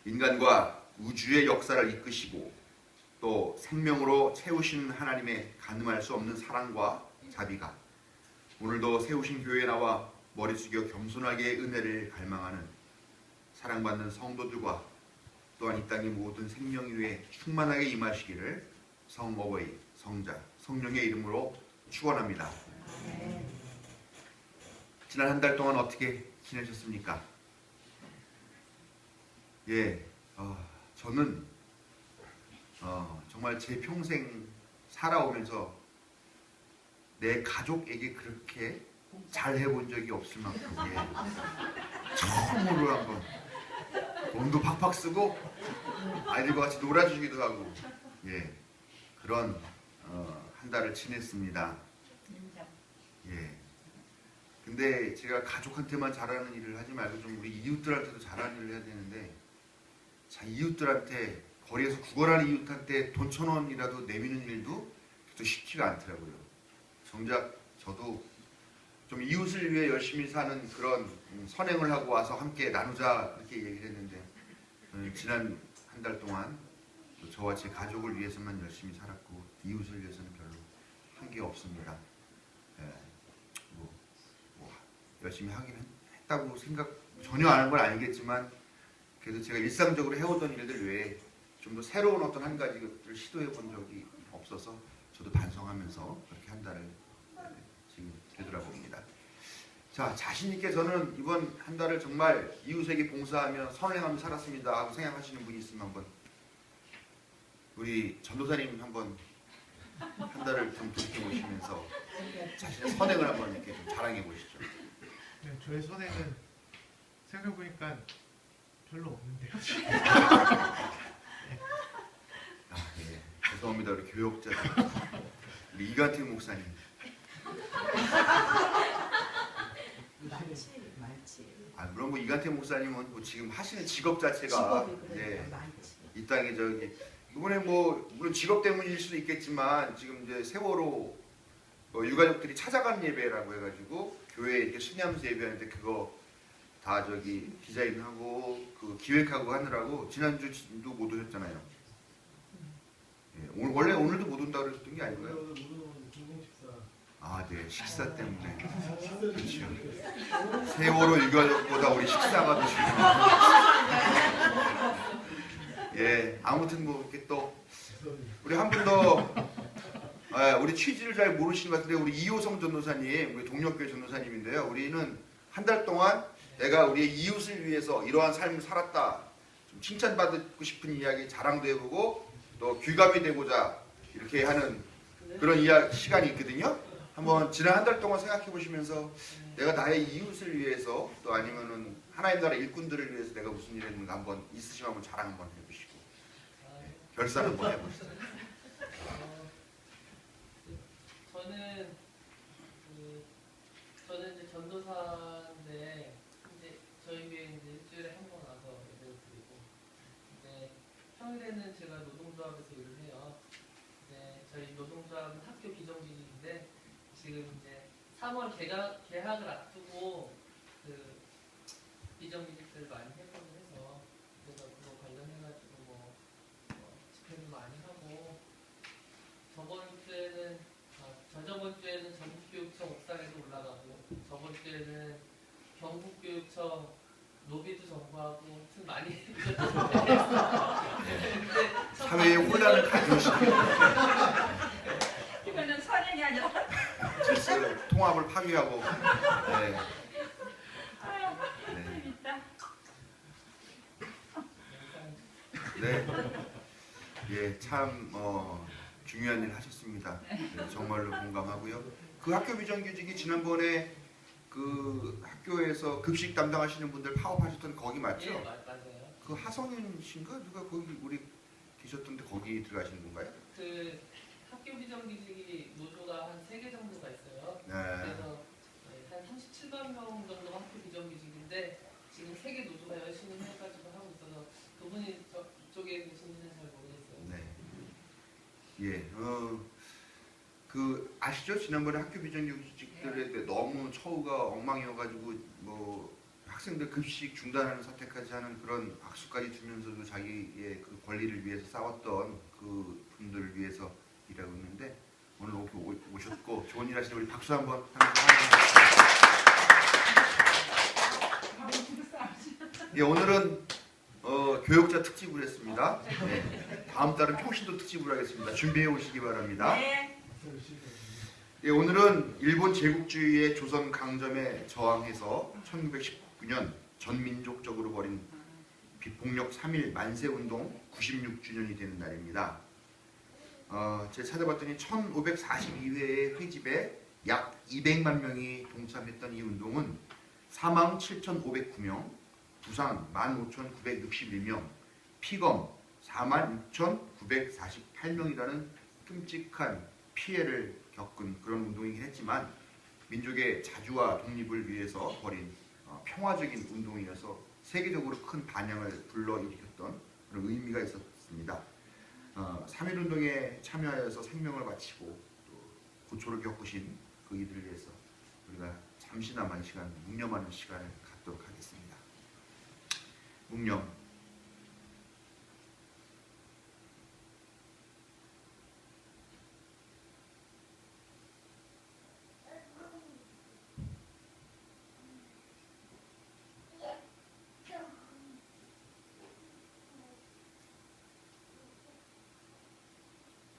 인간과 우주의 역사를 이끄시고 또 생명으로 채우시는 하나님의 가늠할 수 없는 사랑과 자비가 오늘도 세우신 교회에 나와 머리 숙여 겸손하게 은혜를 갈망하는 사랑받는 성도들과 또한 이 땅의 모든 생명 위에 충만하게 임하시기를 성어버이, 성자, 성령의 이름으로 축원합니다. 지난 한 달 동안 어떻게 지내셨습니까? 저는 정말 제 평생 살아오면서 내 가족에게 그렇게 잘 해본 적이 없을 만큼 처음으로 한번 돈도 팍팍 쓰고 아이들과 같이 놀아주기도 하고 그런 한 달을 지냈습니다. 근데 제가 가족한테만 잘하는 일을 하지 말고 좀 우리 이웃들한테도 잘하는 일을 해야 되는데 자, 이웃들한테 거리에서 구걸하는 이웃한테 돈 1,000원이라도 내미는 일도 또 쉽지가 않더라고요. 정작 저도 좀 이웃을 위해 열심히 사는 그런 선행을 하고 와서 함께 나누자 이렇게 얘기를 했는데 지난 한 달 동안 저와 제 가족을 위해서만 열심히 살았고 이웃을 위해서는 별로 한 게 없습니다. 열심히 하긴 했다고 생각 전혀 안 한 건 아니겠지만 그래도 제가 일상적으로 해오던 일들 외에 좀 더 새로운 어떤 한 가지 것들을 시도해 본 적이 없어서 저도 반성하면서 그렇게 한 달을 지금 되돌아봅니다. 자, 자신 있게 저는 이번 한 달을 정말 이웃에게 봉사하며 선행하며 살았습니다 하고 생각하시는 분이 있으면 한번 우리 전도사님 한번 한 달을 좀 돌이켜보시면서 자신의 선행을 한번 이렇게 좀 자랑해 보시죠. 네, 저의 선행은 생각해보니까 별로 없는데요. 죄송합니다. 우리 교역자들 우리 이간택 목사님 물론 뭐 이간택 목사님은 뭐 지금 하시는 직업 자체가 이 땅에 저기 이번에 뭐 물론 직업 때문일 수도 있겠지만 지금 이제 세월호 유가족들이 찾아간 예배라고 해가지고 교회에 이렇게 수냐면서 예배하는데 그거 다 저기 디자인하고 그 기획하고 하느라고 지난주도 못 오셨잖아요. 원래 오늘도 못 온다고 그러셨던 게 아니고요. 네, 식사 때문에. 그렇죠. 세월호 유가족보다 우리 식사가 더 중요해요. 아무튼 뭐 이렇게 또 우리 한 분 더 우리 취지를 잘 모르시는 것 같은데 우리 이호성 전도사님, 우리 동력교회 전도사님인데요. 우리는 한 달 동안 내가 우리의 이웃을 위해서 이러한 삶을 살았다. 좀 칭찬받고 싶은 이야기 자랑도 해보고 또 귀감이 되고자 이렇게 하는 그런 시간이 있거든요. 한번 지난 한 달 동안 생각해 보시면서 내가 나의 이웃을 위해서 또 아니면은 하나님 나라 일꾼들을 위해서 내가 무슨 일을 했는가 한번 있으시면 한번 자랑 한번 해보시고 결산 한번 해보시죠. 저는 이제 전도사인데 이제 저희 교회 이제 일주일에 한 번 와서 예배를 드리고 평일에는 제가 노동조합에서 일을 해요. 저희 노동조합은 학교 비정규직인데 지금 이제 3월 개학을 앞두고 그 비정규직들 많이 해보는 해서 그래서 그거 관련해가지고 뭐 집회도 많이 하고 저저번 주에는 전국교육청 옥상에도 올라가고 저번 주에는 경북교육청 로비도 정보하고 많이 사회의 혼란을 가져오시는 이거는 선행이 아니라 질서 통합을 파괴하고 참 중요한 일 하셨습니다. 정말로 공감하고요. 그 학교 비정규직이 지난번에 그 학교에서 급식 담당하시는 분들 파업하셨던 거기 맞죠? 네, 맞아요. 그 하성윤 씨인가 누가 거기 우리 계셨던데 거기 들어가시는 건가요? 그 학교 비정규직이 노조가 한 3개 정도가 있어요. 네. 그래서 한 37만 명 정도가 학교 비정규직인데 지금 3개 노조가 열심히 해가지고 하고 있어서 그분이 저쪽에 계신지는 잘 모르겠어요. 그 아시죠? 지난번에 학교 비정규직들에 대해 너무 처우가 엉망이어가지고 뭐 학생들 급식 중단하는 사태까지 하는 그런 악수까지 두면서도 자기의 그 권리를 위해서 싸웠던 그 분들을 위해서 일하고 있는데 오늘 오셨고 좋은 일 하시는 우리 박수 한번 하면서 환영합니다. 예, 오늘은 교육자 특집을 했습니다. 네, 다음 달은 평신도 특집을 하겠습니다. 준비해 오시기 바랍니다. 예, 오늘은 일본 제국주의의 조선 강점에 저항해서 1919년 전민족적으로 벌인 비폭력 3.1 만세운동 96주년이 되는 날입니다. 제가 찾아봤더니 1542회의 회집에 약 200만 명이 동참했던 이 운동은 사망 7,509명, 부상 15,961명, 피검 46,948명이라는 끔찍한 피해를 겪은 그런 운동이긴 했지만 민족의 자주와 독립을 위해서 벌인 평화적인 운동이어서 세계적으로 큰 반향을 불러일으켰던 그런 의미가 있었습니다. 3.1운동에 참여하여서 생명을 바치고 또 고초를 겪으신 그 이들을 위해서 우리가 잠시나마 이 시간 묵념하는 시간을 갖도록 하겠습니다. 묵념.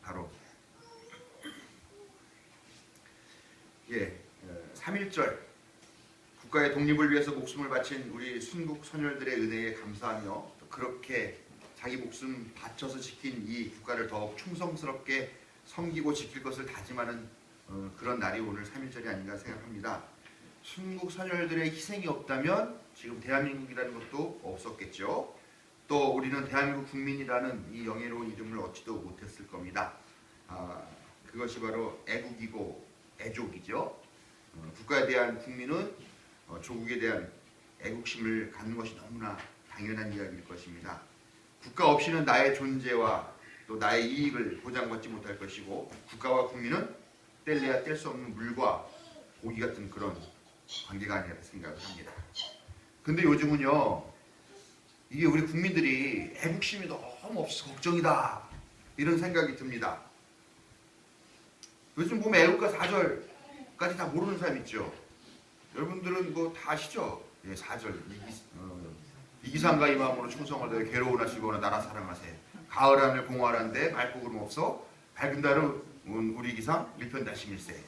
바로 3.1절 국가의 독립을 위해서 목숨을 바친 우리 순국 선열들의 은혜에 감사하며 또 그렇게 자기 목숨 바쳐서 지킨 이 국가를 더욱 충성스럽게 섬기고 지킬 것을 다짐하는 그런 날이 오늘 3.1절이 아닌가 생각합니다. 순국 선열들의 희생이 없다면 지금 대한민국이라는 것도 없었겠죠. 또 우리는 대한민국 국민이라는 이 영예로운 이름을 얻지도 못했을 겁니다. 그것이 바로 애국이고 애족이죠. 국가에 대한 국민은 조국에 대한 애국심을 갖는 것이 너무나 당연한 이야기일 것입니다. 국가 없이는 나의 존재와 또 나의 이익을 보장받지 못할 것이고 국가와 국민은 뗄래야 뗄 수 없는 물과 고기 같은 그런 관계가 아니라 생각을 합니다. 근데 요즘은요, 이게 우리 국민들이 애국심이 너무 없어서 걱정이다 이런 생각이 듭니다. 요즘 보면 애국가 4절까지 다 모르는 사람 있죠. 여러분들은 뭐 다 아시죠? 예, 4절 이기상과 이 마음으로 충성을 다해 괴로우나 즐거우나 나라 사랑하세. 가을 하늘 공활한데 맑고 구름 없어 밝은 달은 우리 기상 일편단심일세.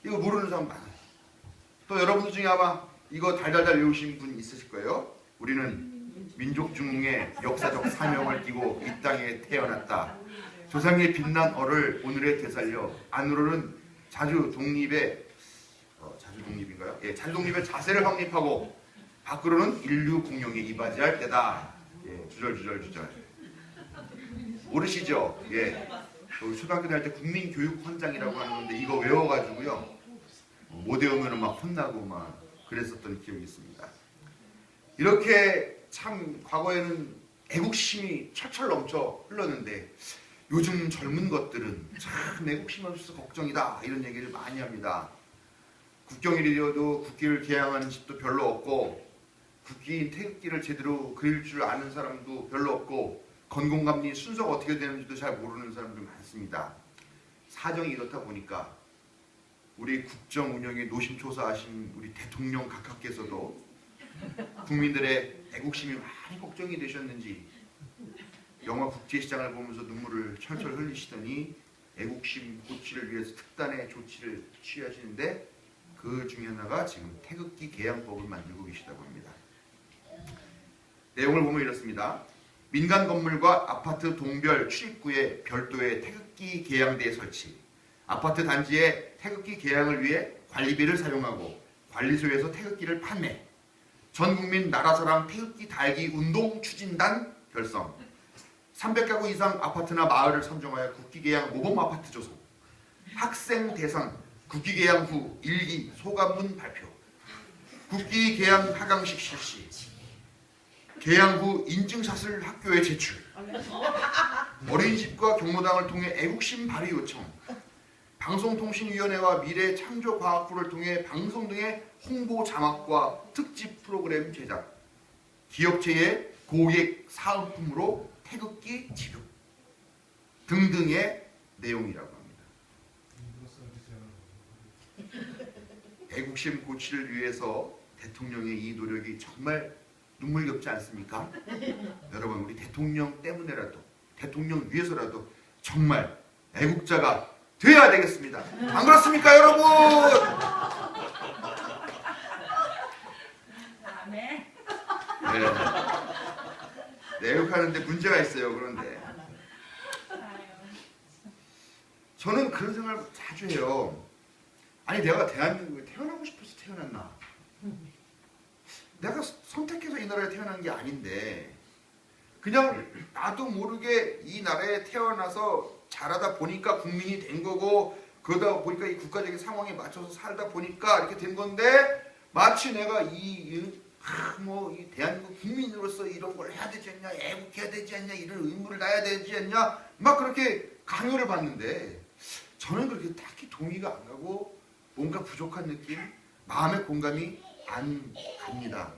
이거 모르는 사람 많아요. 또 여러분들 중에 아마 이거 달달달 외우신 분 있으실 거예요. 우리는 민족 중흥의 역사적 사명을 띠고 이 땅에 태어났다. 조상의 빛난 얼을 오늘에 되살려 안으로는 자주 독립의 자세를 확립하고 밖으로는 인류 공룡에 이바지할 때다. 예, 주절. 모르시죠? 예. 우리 초등학교 다닐 때 국민교육헌장이라고 하는 건데 이거 외워가지고요. 못 외우면 막 혼나고 막 그랬었던 기억이 있습니다. 이렇게 참 과거에는 애국심이 철철 넘쳐 흘렀는데 요즘 젊은 것들은 참 애국심 없어서 걱정이다 이런 얘기를 많이 합니다. 국경일이어도 국기를 개양하는 집도 별로 없고 국기인 태극기를 제대로 그릴 줄 아는 사람도 별로 없고 건공감리 순서가 어떻게 되는지도 잘 모르는 사람들 많습니다. 사정이 이렇다 보니까 우리 국정 운영에 노심초사하신 우리 대통령 각하께서도 국민들의 애국심이 많이 걱정이 되셨는지 영화 국제시장을 보면서 눈물을 철철 흘리시더니 애국심 고취를 위해서 특단의 조치를 취하시는데 그 중에 하나가 지금 태극기 개양법을 만들고 계시다고 합니다. 내용을 보면 이렇습니다. 민간 건물과 아파트 동별 출입구에 별도의 태극기 개양대 설치, 아파트 단지에 태극기 개양을 위해 관리비를 사용하고 관리소에서 태극기를 판매, 전국민 나라사랑 태극기 달기 운동 추진단 결성, 300가구 이상 아파트나 마을을 선정하여 국기개양 모범아파트 조성, 학생 대상 국기개양 후 일기 소감문 발표, 국기개양 하강식 실시, 개양 후 인증샷을 학교에 제출, 어린이집과 경로당을 통해 애국심 발휘 요청, 방송통신위원회와 미래창조과학부를 통해 방송 등의 홍보 자막과 특집 프로그램 제작, 기업체의 고객 사은품으로 태극기 지급 등등의 내용이라고 합니다. 애국심 고취를 위해서 대통령의 이 노력이 정말 눈물겹지 않습니까? 여러분, 우리 대통령 때문에라도, 대통령 위해서라도 정말 애국자가 돼야 되겠습니다. 안 그렇습니까, 여러분? 네. 네, 애국하는데 문제가 있어요. 그런데 저는 그런 생각을 자주 해요. 아니, 내가 대한민국에 태어나고 싶어서 태어났나? 내가 선택해서 이 나라에 태어난 게 아닌데 그냥 나도 모르게 이 나라에 태어나서 자라다 보니까 국민이 된 거고, 그러다 보니까 이 국가적인 상황에 맞춰서 살다 보니까 이렇게 된 건데, 마치 내가 이 대한민국 국민으로서 이런 걸 해야 되지 않냐, 애국해야 되지 않냐, 이런 의무를 다해야 되지 않냐, 막 그렇게 강요를 받는데 저는 그렇게 딱히 동의가 안 가고 뭔가 부족한 느낌, 마음의 공감이 안 갑니다.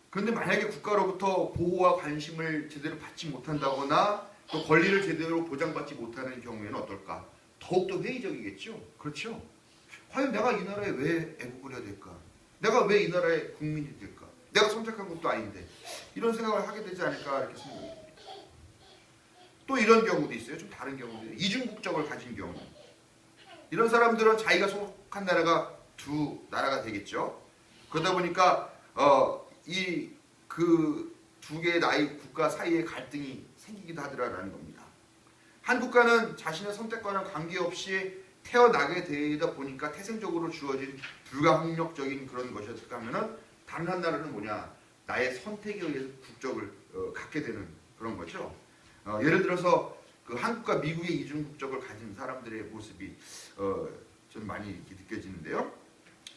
그런데 만약에 국가로부터 보호와 관심을 제대로 받지 못한다거나 또 권리를 제대로 보장받지 못하는 경우에는 어떨까? 더욱더 회의적이겠죠? 그렇죠? 과연 내가 이 나라에 왜 애국을 해야 될까? 내가 왜 이 나라의 국민이 될까? 내가 선택한 것도 아닌데 이런 생각을 하게 되지 않을까 이렇게 생각이 듭니다. 또 이런 경우도 있어요. 좀 다른 경우도 있어요. 이중국적을 가진 경우. 이런 사람들은 자기가 속한 나라가 두 나라가 되겠죠. 그러다 보니까 이 그 두 개의 나이 국가 사이에 갈등이 생기기도 하더라라는 겁니다. 한 국가는 자신의 선택과는 관계없이 태어나게 되다 보니까 태생적으로 주어진 불가항력적인 그런 것이었을까 하면은, 다른 한 나라는 뭐냐, 나의 선택에 의해서 국적을 갖게 되는 그런 거죠. 예를 들어서 그 한국과 미국의 이중국적을 가진 사람들의 모습이 좀 많이 이렇게 느껴지는데요.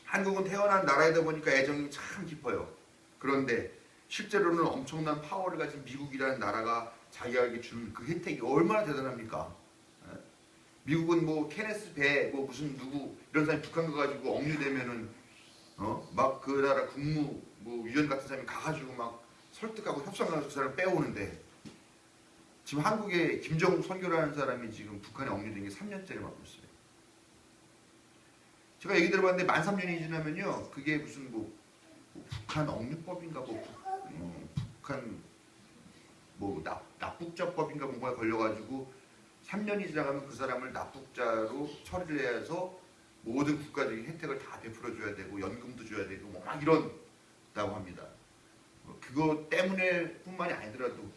한국은 태어난 나라이다 보니까 애정이 참 깊어요. 그런데 실제로는 엄청난 파워를 가진 미국이라는 나라가 자기에게 주는 그 혜택이 얼마나 대단합니까? 미국은 뭐 케네스 배, 뭐 무슨 누구 이런 사람이 북한 가가지고 억류되면은 막 그 나라 국무 뭐 위원 같은 사람이 가가지고 막 설득하고 협상하면서 그 사람 빼오는데, 지금 한국에 김정욱 선교라는 사람이 지금 북한에 억류된 게 3년째를 맡고 있어요. 제가 얘기 들어봤는데 만 3년이 지나면요, 그게 무슨 뭐 북한 억류법인가 북한 뭐 납북자법인가 뭔가 걸려가지고 3년이 지나가면 그 사람을 납북자로 처리를 해서 모든 국가적인 혜택을 다 베풀어줘야 되고 연금도 줘야 되고 뭐 막 이런다고 합니다. 그거 때문에 뿐만이 아니더라도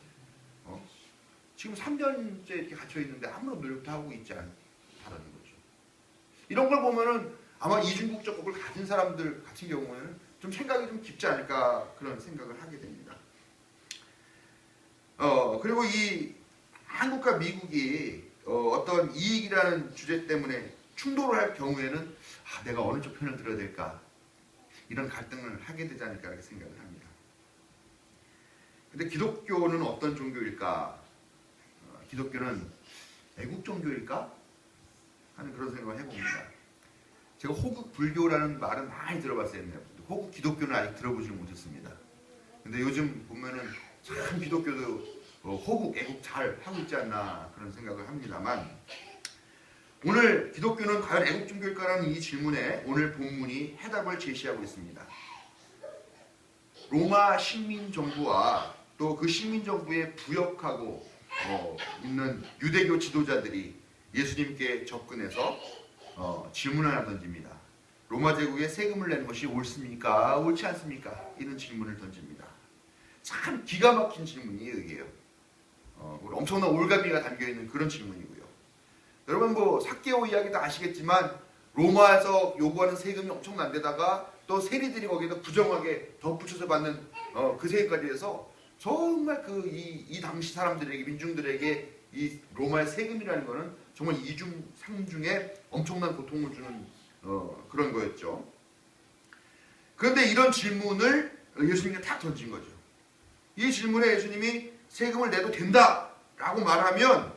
지금 3년째 이렇게 갇혀 있는데 아무런 노력도 하고 있지 않다는 거죠. 이런 걸 보면은 아마 이중국적법을 가진 사람들 같은 경우에는 좀 생각이 좀 깊지 않을까 그런 생각을 하게 됩니다. 그리고 이 한국과 미국이 어떤 이익이라는 주제 때문에 충돌을 할 경우에는 내가 어느 쪽 편을 들어야 될까, 이런 갈등을 하게 되지 않을까 이렇게 생각을 합니다. 근데 기독교는 어떤 종교일까? 기독교는 애국 종교일까? 하는 그런 생각을 해봅니다. 제가 호국 불교라는 말은 많이 들어봤어요. 호국 기독교는 아직 들어보지를 못했습니다. 근데 요즘 보면은 참 기독교도 호국, 애국 잘 하고 있지 않나 그런 생각을 합니다만, 오늘 기독교는 과연 애국 종교일까라는 이 질문에 오늘 본문이 해답을 제시하고 있습니다. 로마 식민정부와 또 그 식민정부에 부역하고 있는 유대교 지도자들이 예수님께 접근해서 질문 하나 던집니다. 로마 제국에 세금을 내는 것이 옳습니까? 옳지 않습니까? 이런 질문을 던집니다. 참 기가 막힌 질문이에요, 이게요. 엄청난 올가미가 담겨있는 그런 질문이고요. 여러분 뭐 삭개오 이야기도 아시겠지만 로마에서 요구하는 세금이 엄청난데다가 또 세리들이 거기다 부정하게 덧붙여서 받는 그 세금까지 해서 정말 이 당시 사람들에게, 민중들에게 이 로마의 세금이라는 거는 정말 이중 상중에 엄청난 고통을 주는 그런 거였죠. 그런데 이런 질문을 예수님께 탁 던진 거죠. 이 질문에 예수님이 세금을 내도 된다라고 말하면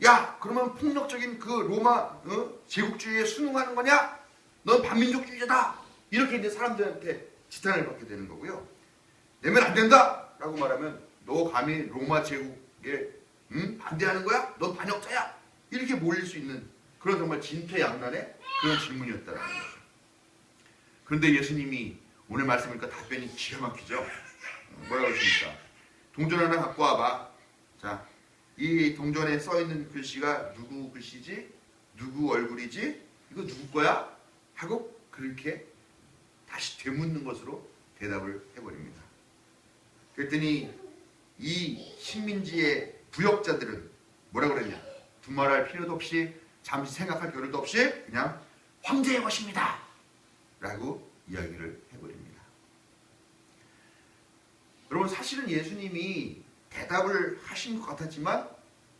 야, 그러면 폭력적인 그 로마 제국주의에 순응하는 거냐? 넌 반민족주의자다. 이렇게 이제 사람들한테 지탄을 받게 되는 거고요. 내면 안 된다 라고 말하면 너 감히 로마 제국에 반대하는 거야? 넌 반역자야. 이렇게 몰릴 수 있는 그런 정말 진퇴양난의 그런 질문이었다는 거죠. 그런데 예수님이 오늘 말씀이니까 답변이 기가 막히죠. 뭐라고 하십니까? 동전 하나 갖고 와봐. 자, 이 동전에 써있는 글씨가 누구 글씨지? 누구 얼굴이지? 이거 누구 거야? 하고 그렇게 다시 되묻는 것으로 대답을 해버립니다. 그랬더니 이 식민지의 부역자들은 뭐라 그랬냐? 두말할 필요도 없이 잠시 생각할 겨를도 없이 그냥 황제의 것입니다 라고 이야기를 해버립니다. 여러분, 사실은 예수님이 대답을 하신 것 같았지만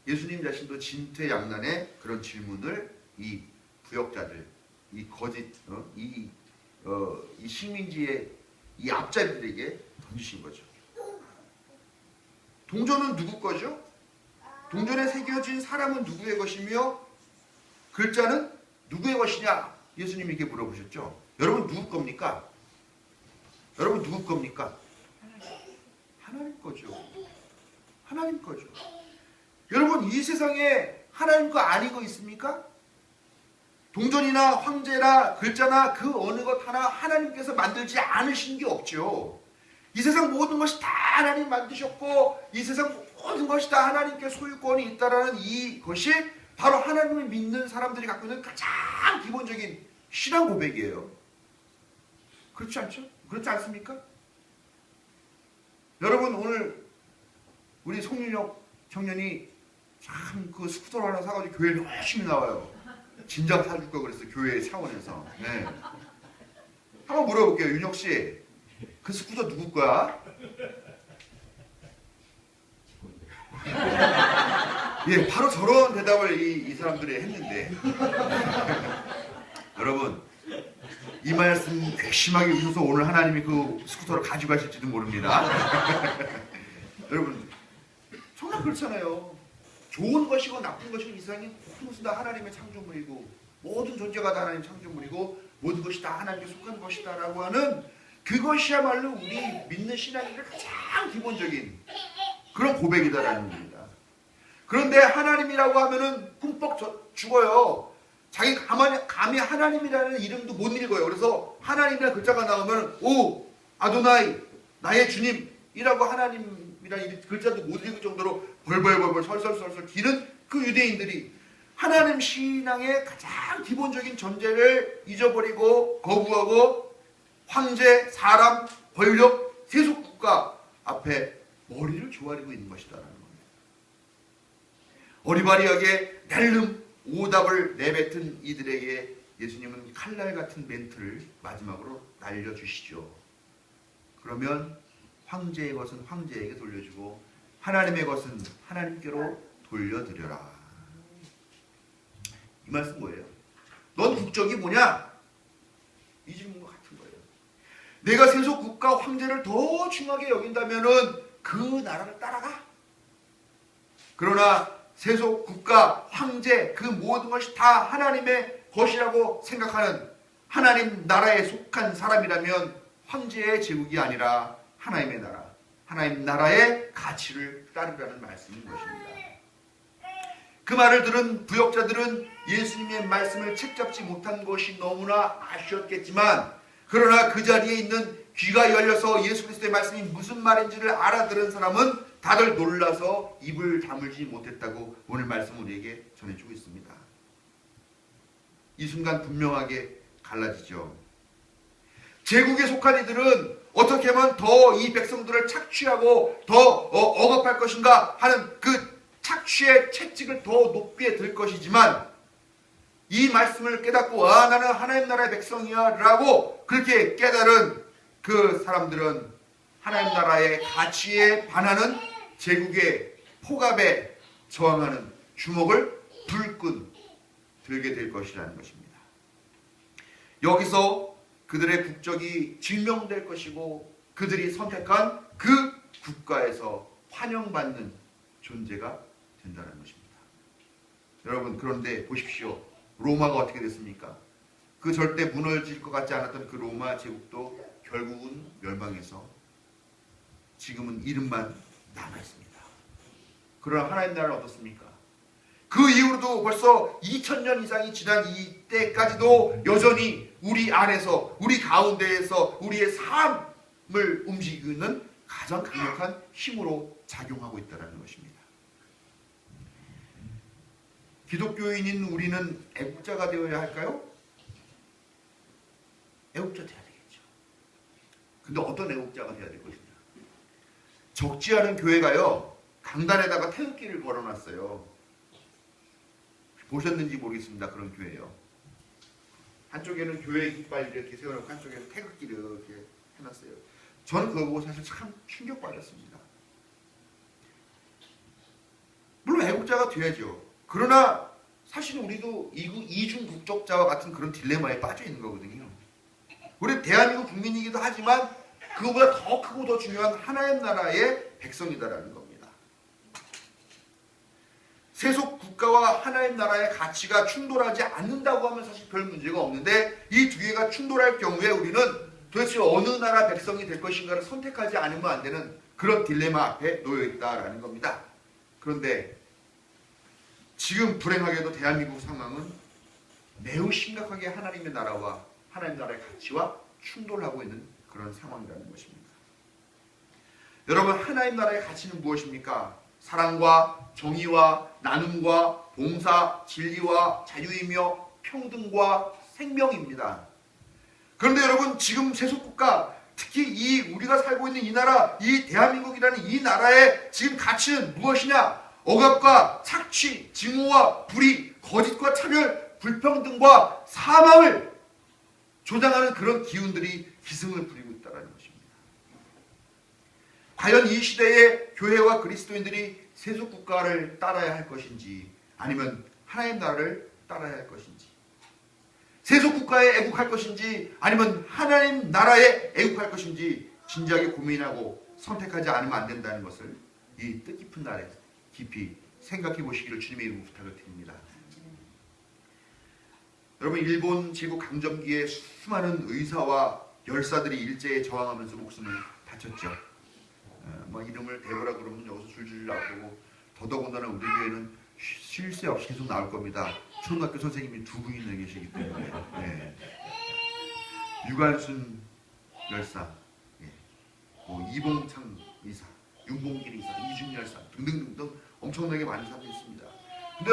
예수님 자신도 진퇴양난의 그런 질문을 이 부역자들, 이 거짓, 이 식민지의 이 앞잡이들에게 던지신 거죠. 동전은 누구 거죠? 동전에 새겨진 사람은 누구의 것이며 글자는 누구의 것이냐? 예수님이 이렇게 물어보셨죠. 여러분 누구 겁니까? 여러분 누구 겁니까? 하나님 거죠. 하나님 거죠. 여러분, 이 세상에 하나님 거 아닌 거 있습니까? 동전이나 황제나 글자나 그 어느 것 하나 하나님께서 만들지 않으신 게 없죠. 이 세상 모든 것이 다 하나님 만드셨고 이 세상 모든 것이 다 하나님께 소유권이 있다라는 이것이 바로 하나님을 믿는 사람들이 갖고 있는 가장 기본적인 신앙 고백이에요. 그렇지 않죠? 그렇지 않습니까? 여러분, 오늘 우리 송윤혁 청년이 참 그 스쿠터를 하나 사가지고 교회에 열심히 나와요. 진작 사줄 거 그랬어, 교회 차원에서. 네. 한번 물어볼게요. 윤혁 씨, 그 스쿠터 누구 거야? 예, 바로 저런 대답을 이 사람들이 했는데 여러분, 이 말씀 괘씸하게 웃어서 오늘 하나님이 그 스쿠터를 가져가실지도 모릅니다. 여러분, 정말 그렇잖아요. 좋은 것이고 나쁜 것이고 이 세상이 모든 것은 다 하나님의 창조물이고 모든 존재가 다 하나님의 창조물이고 모든 것이 다 하나님께 속한 것이다 라고 하는 그것이야말로 우리 믿는 신앙의 가장 기본적인 그런 고백이다라는 겁니다. 그런데 하나님이라고 하면은 꿈뻑 죽어요. 자기 감히 하나님이라는 이름도 못 읽어요. 그래서 하나님이라는 글자가 나오면 오 아도나이 나의 주님이라고 하나님이라는 글자도 못 읽을 정도로 벌벌벌벌 설설설설 기는 그 유대인들이 하나님 신앙의 가장 기본적인 전제를 잊어버리고 거부하고 황제, 사람, 권력, 세속국가 앞에 머리를 조아리고 있는 것이다라는 겁니다. 어리바리하게 낼름 오답을 내뱉은 이들에게 예수님은 칼날 같은 멘트를 마지막으로 날려주시죠. 그러면 황제의 것은 황제에게 돌려주고 하나님의 것은 하나님께로 돌려드려라. 이 말씀 뭐예요? 넌 국적이 뭐냐? 이 질문과 같은 거예요. 내가 세속 국가 황제를 더 중하게 여긴다면은 그 나라를 따라가. 그러나 세속 국가 황제 그 모든 것이 다 하나님의 것이라고 생각하는 하나님 나라에 속한 사람이라면 황제의 제국이 아니라 하나님의 나라, 하나님 나라의 가치를 따르라는 말씀인 것입니다. 그 말을 들은 부역자들은 예수님의 말씀을 책잡지 못한 것이 너무나 아쉬웠겠지만 그러나 그 자리에 있는 귀가 열려서 예수 그리스도의 말씀이 무슨 말인지를 알아들은 사람은 다들 놀라서 입을 다물지 못했다고 오늘 말씀 우리에게 전해주고 있습니다. 이 순간 분명하게 갈라지죠. 제국에 속한 이들은 어떻게 하면 더 이 백성들을 착취하고 더 억압할 것인가 하는 그 착취의 채찍을 더 높게 들 것이지만 이 말씀을 깨닫고 아 나는 하나님 나라의 백성이야 라고 그렇게 깨달은 그 사람들은 하나님 나라의 가치에 반하는 제국의 폭압에 저항하는 주먹을 불끈 들게 될 것이라는 것입니다. 여기서 그들의 국적이 증명될 것이고 그들이 선택한 그 국가에서 환영받는 존재가 된다는 것입니다. 여러분 그런데 보십시오. 로마가 어떻게 됐습니까? 그 절대 무너질 것 같지 않았던 그 로마 제국도 결국은 멸망해서 지금은 이름만 남아있습니다. 그러나 하나님 나라는 어떻습니까? 그 이후로도 벌써 2000년 이상이 지난 이때까지도 여전히 우리 안에서, 우리 가운데에서 우리의 삶을 움직이는 가장 강력한 힘으로 작용하고 있다는 것입니다. 기독교인인 우리는 애국자가 되어야 할까요? 애국자 되어야 되겠죠. 근데 어떤 애국자가 되어야 될 것이냐? 적지 않은 교회가요, 강단에다가 태극기를 걸어놨어요. 보셨는지 모르겠습니다. 그런 교회요. 한쪽에는 교회 깃발 이렇게 세워놓고 한쪽에는 태극기를 이렇게 해놨어요. 저는 그거 보고 사실 참 충격받았습니다. 물론 애국자가 돼야죠. 그러나 사실 우리도 이중 국적자와 같은 그런 딜레마에 빠져 있는 거거든요. 우리 대한민국 국민이기도 하지만 그거보다 더 크고 더 중요한 하나님 나라의 백성이다라는 겁니다. 세속 국가와 하나님 나라의 가치가 충돌하지 않는다고 하면 사실 별 문제가 없는데 이 두 개가 충돌할 경우에 우리는 도대체 어느 나라 백성이 될 것인가를 선택하지 않으면 안 되는 그런 딜레마 앞에 놓여 있다라는 겁니다. 그런데 지금 불행하게도 대한민국 상황은 매우 심각하게 하나님의 나라와 하나님 나라의 가치와 충돌하고 있는 그런 상황이라는 것입니다. 여러분, 하나님 나라의 가치는 무엇입니까? 사랑과 정의와 나눔과 봉사, 진리와 자유이며 평등과 생명입니다. 그런데 여러분, 지금 세속국가, 특히 이 우리가 살고 있는 이 나라, 이 대한민국이라는 이 나라의 지금 가치는 무엇이냐? 억압과 착취, 증오와 불의, 거짓과 차별, 불평등과 사망을 조장하는 그런 기운들이 기승을 부리고 있다는 것입니다. 과연 이 시대의 교회와 그리스도인들이 세속국가를 따라야 할 것인지 아니면 하나님 나라를 따라야 할 것인지, 세속국가에 애국할 것인지 아니면 하나님 나라에 애국할 것인지 진지하게 고민하고 선택하지 않으면 안 된다는 것을 이 뜻깊은 날에 깊이 생각해 보시기를 주님의 이름으로 부탁을 드립니다. 여러분, 일본 제국 강점기에 수많은 의사와 열사들이 일제에 저항하면서 목숨을 바쳤죠. 이름을 대보라 그러면 여기서 줄줄 나오고, 더더군다나 우리 교회는 쉴 새 없이 계속 나올 겁니다. 초등학교 선생님이 2분이나 계시기 때문에. 네. 유관순 열사, 이봉창 의사, 윤봉길 의사, 이준 열사 등등등 엄청나게 많은 사람이 있습니다. 근데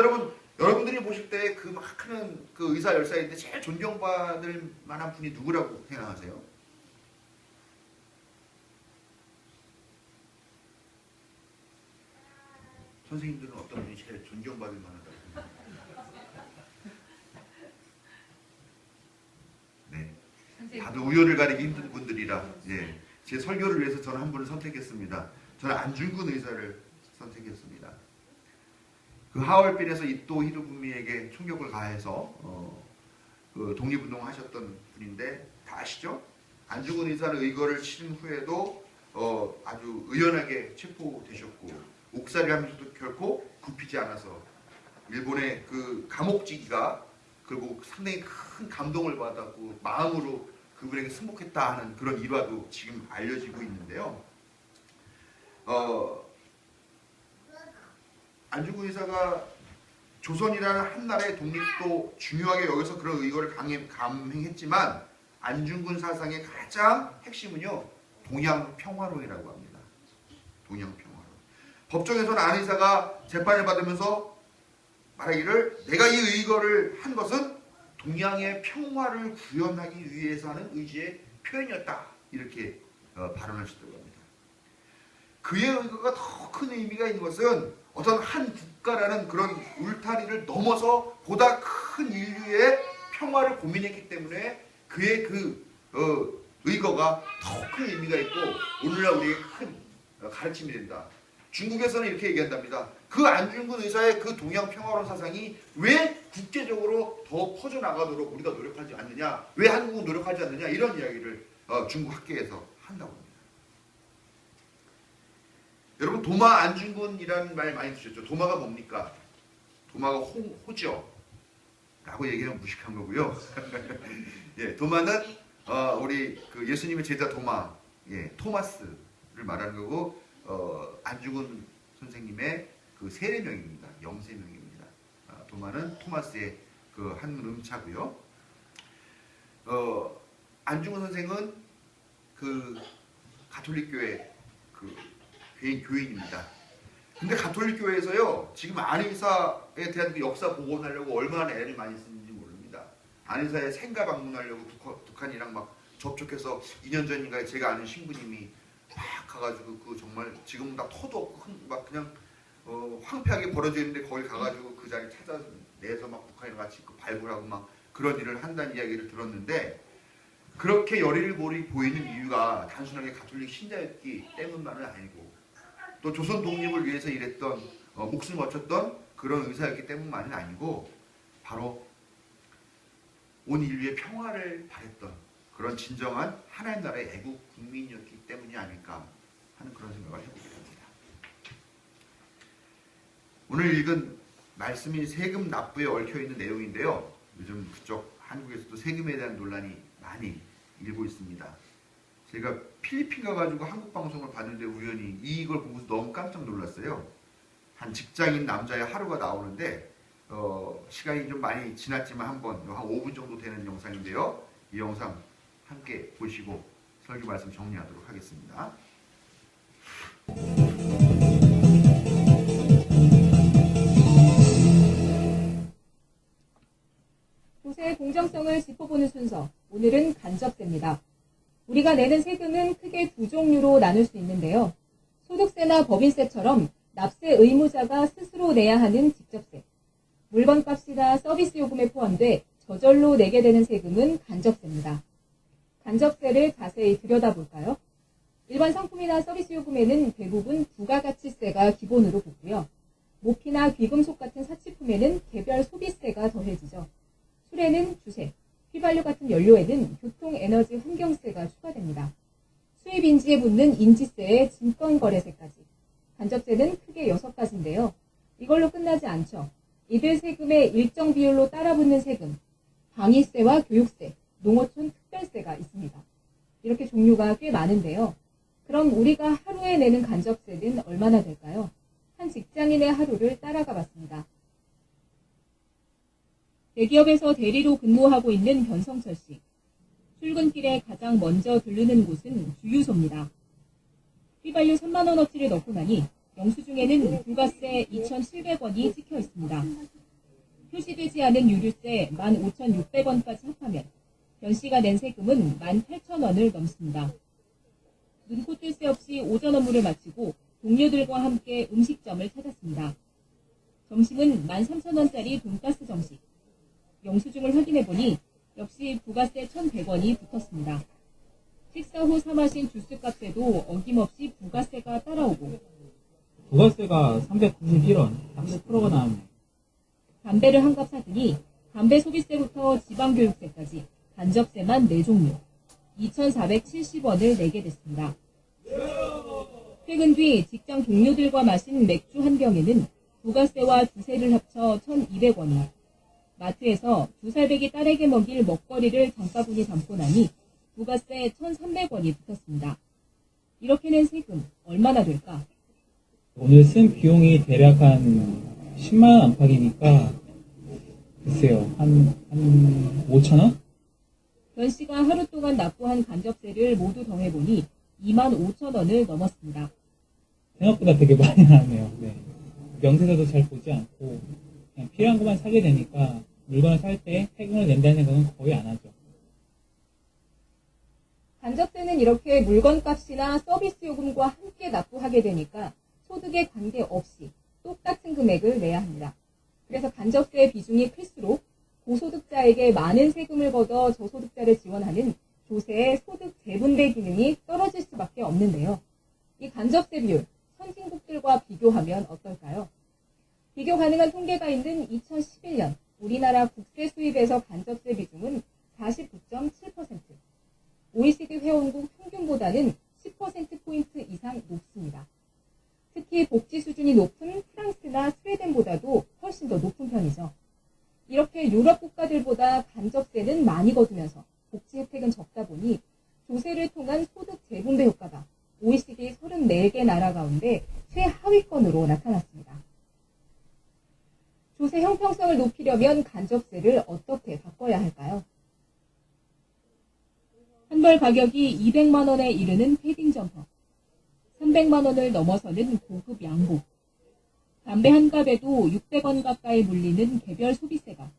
여러분들이 보실 때 그 막 크는 그 의사 열사인데 제일 존경받을 만한 분이 누구라고 생각하세요? 선생님들은 어떤 분이 제일 존경받을 만하다고 생각하세요? 네, 다들 우열을 가리기 힘든 분들이라 제 설교를 위해서 저는 한 분을 선택했습니다. 저는 안중근 의사를 선택했습니다. 그 하얼빈에서 이토 히로부미에게 총격을 가해서 그 독립운동을 하셨던 분인데 다 아시죠? 안중근 의사는 의거를 치른 후에도 아주 의연하게 체포되셨고 옥살이 하면서도 결코 굽히지 않아서 일본의 그 감옥지기가 결국 상당히 큰 감동을 받았고 마음으로 그분에게 승복했다 하는 그런 일화도 지금 알려지고 있는데요. 안중근 의사가 조선이라는 한 나라의 독립도 중요하게 여기서 그런 의거를 감행했지만 안중근 사상의 가장 핵심은요, 동양 평화론이라고 합니다. 동양 평화론. 법정에서는 안 의사가 재판을 받으면서 말하기를 내가 이 의거를 한 것은 동양의 평화를 구현하기 위해서 하는 의지의 표현이었다. 이렇게 발언하셨다고 합니다. 그의 의거가 더 큰 의미가 있는 것은 어떤 한 국가라는 그런 울타리를 넘어서 보다 큰 인류의 평화를 고민했기 때문에 그의 그 의거가 더 큰 의미가 있고 오늘날 우리에게 큰 가르침이 된다. 중국에서는 이렇게 얘기한답니다. 그 안중근 의사의 그 동양 평화론 사상이 왜 국제적으로 더 퍼져나가도록 우리가 노력하지 않느냐, 왜 한국은 노력하지 않느냐, 이런 이야기를 중국 학계에서 한다고 합니다. 여러분, 도마 안중근이라는 말 많이 드셨죠? 도마가 뭡니까? 도마가 호죠. 라고 얘기하면 무식한 거고요. 예, 도마는 우리 그 예수님의 제자 도마, 예, 토마스를 말하는 거고 안중근 선생님의 그 세례명입니다. 영세명입니다. 도마는 토마스의 그 한문 음차고요. 안중근 선생은 그 가톨릭 교회 그 교인입니다. 근데 가톨릭 교회에서요, 지금 안의사에 대한 그 역사 복원하려고 얼마나 애를 많이 쓰는지 모릅니다. 안의사의 생가 방문하려고 북한이랑 막 접촉해서 2년 전인가에 제가 아는 신부님이 막 가가지고 그 정말 지금 다 터도 없고 막 그냥 황폐하게 벌어져 있는데 거기 가가지고 그 자리 찾아내서 막 북한이랑 같이 그 발굴하고 막 그런 일을 한다는 이야기를 들었는데, 그렇게 열의를 보이는 이유가 단순하게 가톨릭 신자였기 때문만은 아니고 또 조선 독립을 위해서 일했던 목숨 바쳤던 그런 의사였기 때문만은 아니고 바로 온 인류의 평화를 바랬던 그런 진정한 하나님 나라의 애국 국민이었기 때문이 아닐까 하는 그런 생각을 해보게 됩니다. 오늘 읽은 말씀이 세금 납부에 얽혀있는 내용인데요. 요즘 그쪽 한국에서도 세금에 대한 논란이 많이 일고 있습니다. 제가 필리핀 가가지고 한국 방송을 봤는데 우연히 이걸 보고서 너무 깜짝 놀랐어요. 한 직장인 남자의 하루가 나오는데 시간이 좀 많이 지났지만 한 5분 정도 되는 영상인데요. 이 영상 함께 보시고 설교 말씀 정리하도록 하겠습니다. 조세의 공정성을 짚어보는 순서, 오늘은 간접세입니다. 우리가 내는 세금은 크게 두 종류로 나눌 수 있는데요. 소득세나 법인세처럼 납세 의무자가 스스로 내야 하는 직접세, 물건값이나 서비스 요금에 포함돼 저절로 내게 되는 세금은 간접세입니다. 간접세를 자세히 들여다볼까요? 일반 상품이나 서비스 요금에는 대부분 부가가치세가 기본으로 붙고요. 모피나 귀금속 같은 사치품에는 개별 소비세가 더해지죠. 술에는 주세, 휘발유 같은 연료에는 교통에너지 환경세가 추가됩니다. 수입 인지에 붙는 인지세에 증권거래세까지. 간접세는 크게 6가지인데요. 이걸로 끝나지 않죠. 이들 세금에 일정 비율로 따라붙는 세금, 방위세와 교육세, 농어촌 특별세가 있습니다. 이렇게 종류가 꽤 많은데요. 그럼 우리가 하루에 내는 간접세는 얼마나 될까요? 한 직장인의 하루를 따라가 봤습니다. 대기업에서 대리로 근무하고 있는 변성철 씨. 출근길에 가장 먼저 들르는 곳은 주유소입니다. 휘발유 3만원어치를 넣고 나니 영수증에는 부가세 2,700원이 찍혀 있습니다. 표시되지 않은 유류세 15,600원까지 합하면 변 씨가 낸 세금은 18,000원을 넘습니다. 눈코 뜰 새 없이 오전 업무를 마치고 동료들과 함께 음식점을 찾았습니다. 점심은 13,000원짜리 돈가스 정식. 영수증을 확인해보니 역시 부가세 1,100원이 붙었습니다. 식사 후 사 마신 주스값에도 어김없이 부가세가 따라오고 부가세가 391원, 30%가 나왔네. 담배를 한 갑 사더니 담배 소비세부터 지방교육세까지 간접세만 4종류 2,470원을 내게 됐습니다. 퇴근 뒤 직장 동료들과 마신 맥주 한 병에는 부가세와 주세를 합쳐 1,200원이, 마트에서 2살배기 딸에게 먹일 먹거리를 장바구니 담고 나니 부가세 1,300원이 붙었습니다. 이렇게 낸 세금 얼마나 될까? 오늘 쓴 비용이 대략 한 10만원 안팎이니까 글쎄요, 한 5천원? 변 씨가 하루 동안 납부한 간접세를 모두 더해보니 25,000원을 넘었습니다. 생각보다 되게 많이 나왔네요. 네. 명세서도 잘 보지 않고 그냥 필요한 것만 사게 되니까 물건을 살 때 세금을 낸다는 생각은 거의 안 하죠. 간접세는 이렇게 물건값이나 서비스 요금과 함께 납부하게 되니까 소득에 관계없이 똑같은 금액을 내야 합니다. 그래서 간접세의 비중이 클수록 고소득자에게 많은 세금을 걷어 저소득자를 지원하는 조세의 소득 재분배 기능이 떨어질 수밖에 없는데요. 이 간접세 비율, 선진국들과 비교하면 어떨까요? 비교 가능한 통계가 있는 2011년 우리나라 국세 수입에서 간접세 비중은 49.7%, OECD 회원국 평균보다는 10%포인트 이상 높습니다. 특히 복지 수준이 높은 프랑스나 스웨덴보다도 훨씬 더 높은 때문이죠. 이렇게 유럽 국가들보다 간접세는 많이 거두면서 복지 혜택은 적다 보니 조세를 통한 소득 재분배 효과가 OECD 34개 나라 가운데 최하위권으로 나타났습니다. 조세 형평성을 높이려면 간접세를 어떻게 바꿔야 할까요? 한 벌 가격이 200만 원에 이르는 패딩 점퍼, 300만 원을 넘어서는 고급 양복, 담배 한 갑에도 600원 가까이 물리는 개별 소비세가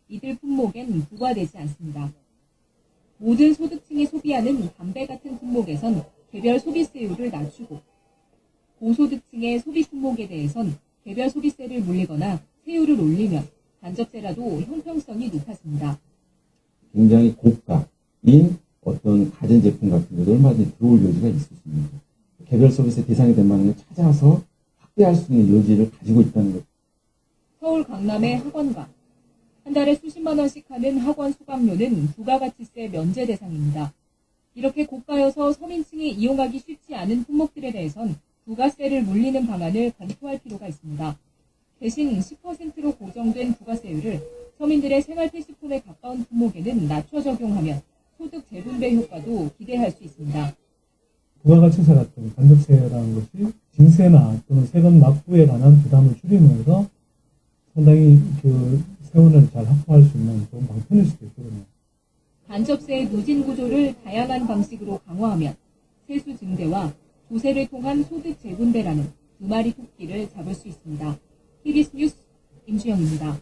이들 품목엔 부과되지 않습니다. 모든 소득층이 소비하는 담배 같은 품목에선 개별 소비세율을 낮추고 고소득층의 소비 품목에 대해선 개별 소비세를 물리거나 세율을 올리면 간접세라도 형평성이 높아집니다. 굉장히 고가인 어떤 가전제품 같은 것도 얼마든지 들어올 여지가 있을 수 있는 거예요. 개별 서비스 대상이 될 만한 걸 찾아서 확대할 수 있는 여지를 가지고 있다는 것. 서울 강남의 학원가. 한 달에 수십만 원씩 하는 학원 수강료는 부가가치세 면제 대상입니다. 이렇게 고가여서 서민층이 이용하기 쉽지 않은 품목들에 대해선 부가세를 물리는 방안을 검토할 필요가 있습니다. 대신 10%로 고정된 부가세율을 서민들의 생활 필수품에 가까운 품목에는 낮춰 적용하면 소득 재분배 효과도 기대할 수 있습니다. 부가가치세 같은 간접세라는 것이 징세나 또는 세금 납부에 관한 부담을 줄이면서 상당히 그 세원을 잘 확보할 수 있는 좋은 방편일 수도 있거든요. 간접세의 누진 구조를 다양한 방식으로 강화하면 세수 증대와 조세를 통한 소득 재분배라는 두 마리 토끼를 잡을 수 있습니다. TBS 뉴스 임주영입니다.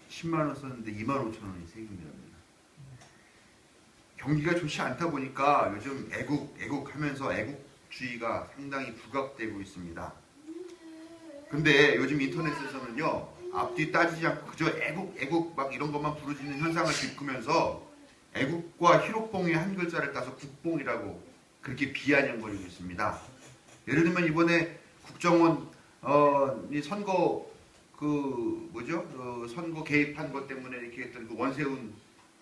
10만 원 썼는데 2만 5천 원이 세금이랍니다. 경기가 좋지 않다 보니까 요즘 애국하면서 애국주의가 상당히 부각되고 있습니다. 근데 요즘 인터넷에서는요, 앞뒤 따지지 않고 그저 애국 막 이런 것만 부르짖는 현상을 겪으면서 애국과 희록봉의 한 글자를 따서 국봉이라고 그렇게 비아냥거리고 있습니다. 예를 들면 이번에 국정원 이 선거 선거 개입한 것 때문에 이렇게 했던 그 원세훈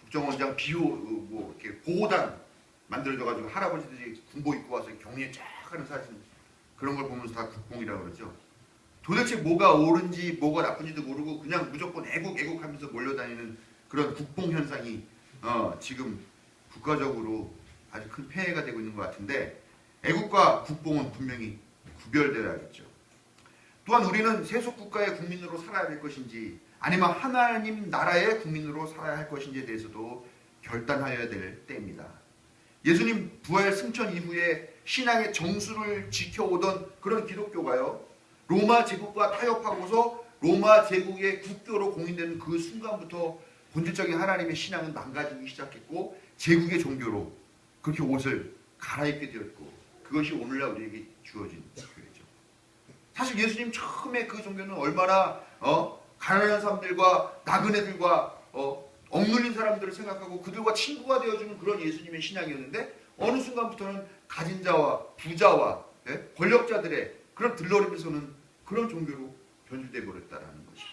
국정원장 이렇게 보호단 만들어져가지고 할아버지들이 군복 입고 와서 경리에 쫙 하는 사진, 그런 걸 보면서 다 국뽕이라고 그러죠. 도대체 뭐가 옳은지 뭐가 나쁜지도 모르고 그냥 무조건 애국하면서 몰려다니는 그런 국뽕 현상이 지금 국가적으로 아주 큰 폐해가 되고 있는 것 같은데, 애국과 국뽕은 분명히 구별되어야겠죠. 또한 우리는 세속 국가의 국민으로 살아야 될 것인지 아니면 하나님 나라의 국민으로 살아야 할 것인지에 대해서도 결단하여야 될 때입니다. 예수님 부활 승천 이후에 신앙의 정수를 지켜오던 그런 기독교가요, 로마 제국과 타협하고서 로마 제국의 국교로 공인되는 그 순간부터 본질적인 하나님의 신앙은 망가지기 시작했고 제국의 종교로 그렇게 옷을 갈아입게 되었고, 그것이 오늘날 우리에게 주어진 교회죠. 사실 예수님 처음에 그 종교는 얼마나 가난한 사람들과 나그네들과 억눌린 사람들을 생각하고 그들과 친구가 되어주는 그런 예수님의 신앙이었는데, 어느 순간부터는 가진 자와 부자와 권력자들의 그런 들러리에서는 그런 종교로 변질되어 버렸다는 것이,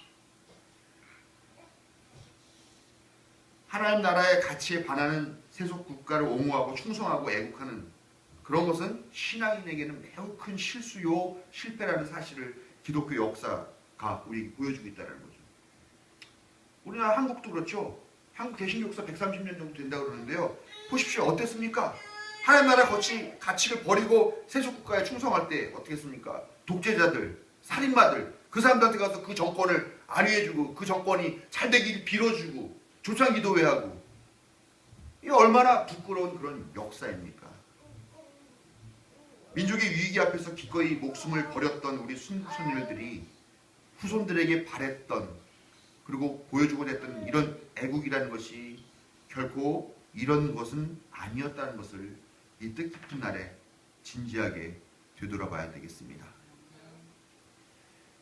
하나님 나라의 가치에 반하는 세속 국가를 옹호하고 충성하고 애국하는 그런 것은 신앙인에게는 매우 큰 실수요 실패라는 사실을 기독교 역사가 우리 보여주고 있다는 거죠. 우리나라 한국도 그렇죠. 한국 개신교 역사 130년 정도 된다고 그러는데요. 보십시오. 어땠습니까? 하나님 나라 가치를 버리고 세속 국가에 충성할 때 어떻게 했습니까? 독재자들, 살인마들, 그 사람들한테 가서 그 정권을 안위해주고 그 정권이 잘 되길 빌어주고 조창기도회하고, 이게 얼마나 부끄러운 그런 역사입니까? 민족의 위기 앞에서 기꺼이 목숨을 버렸던 우리 순후손들이 후손들에게 바랬던, 그리고 보여주고 됐던 이런 애국이라는 것이 결코 이런 것은 아니었다는 것을 이 뜻깊은 날에 진지하게 되돌아봐야 되겠습니다.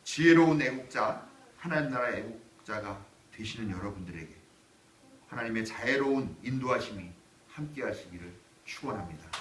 지혜로운 애국자, 하나님 나라의 애국자가 되시는 여러분들에게 하나님의 자애로운 인도하심이 함께 하시기를 축원합니다.